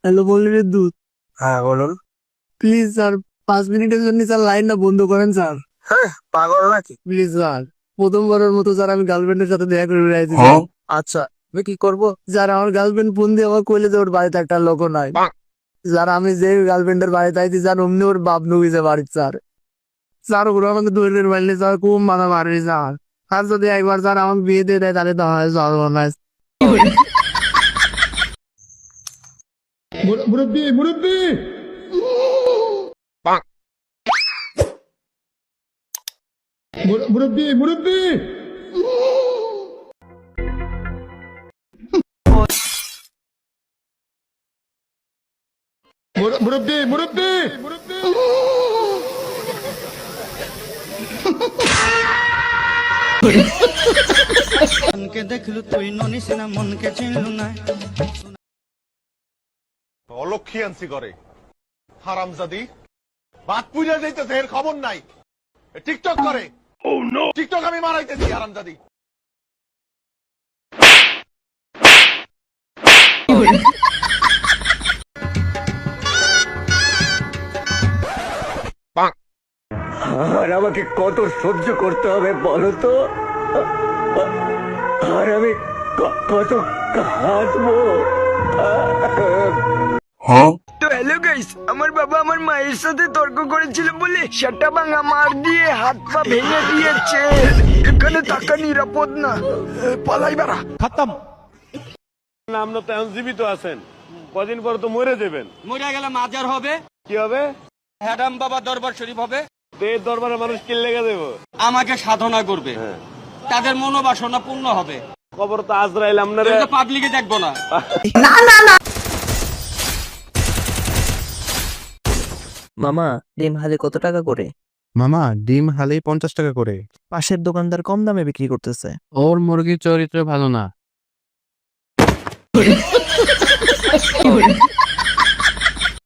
Hello বলির দুধ। হ্যাঁ বলুন। প্লিজ স্যার, 5 মিনিটের জন্য স্যার লাইনটা বন্ধ করেন স্যার। হ্যাঁ, পাগল নাকি? প্লিজ স্যার, প্রথমবারের মতো স্যার আমি গার্লফ্রেন্ডের সাথে দেখা করে বেড়াইছি স্যার। আচ্ছা, আমি কি করবো? স্যার আমার গার্লফ্রেন্ড ফোন দিয়ে আমার কইলে যে ওর বাড়িতে একটা লোকও নাই। স্যার আমি যে গার্লফ্রেন্ডের বাড়িতে আইছি স্যার, অমনি ওর বাপ নুইছে বাড়িতে স্যার। স্যার ওরা আমাকে ধরে মারলে স্যার, খুব মাথা মারি স্যার। আর যদি একবার স্যার আমাকে বিয়ে দিয়ে দেয় তাহলে তো হয় সর্বনাশ। মুরব্বি মুরব্বি মুরব্বি মুরব্বি মুরব্বি মুরব্বি মনকে দেখলু তুই ননিস না মনকে চিনলু না অলক্ষী আনছি করে হারামজাদি বাদ পুইরা যাইতেছে, এর খবর নাই। টিকটক করে। টিকটক আমি মারাইতেছি হারামজাদি। আর আমাকে কত সহ্য করতে হবে বলো তো? আর আমি কত কাঁদবো? তো হ্যালো গাইস, আমার বাবা আমার মায়ের সাথে তর্ক করেছিল বলে সেটা ভাঙা মার দিয়ে হাত পা ভেঙে দিয়েছে। এখানে থাকা নিরাপদ না, পালাই বেড়া। আপনার তো এখন জীবিত আছেন, কদিন পর তো মরে যাবেন। মরে গেলে মাজার হবে, কি হবে? হ্যাডাম বাবা দরবার শরীফ হবে। তো এই দরবারে মানুষ কি লেগে দেবো? আমাকে সাধনা করবে, তাদের মনোবাসনা পূর্ণ হবে। খবর তো আজরাইল আপনারা পাবলিকে দেখবো না। মামা, ডিম হালি কত টাকা করে? মামা, ডিম হালি 50 টাকা করে। পাশের দোকানদার কম দামে বিক্রি করতেছে। ওর মুরগির চরিত্র ভালো না।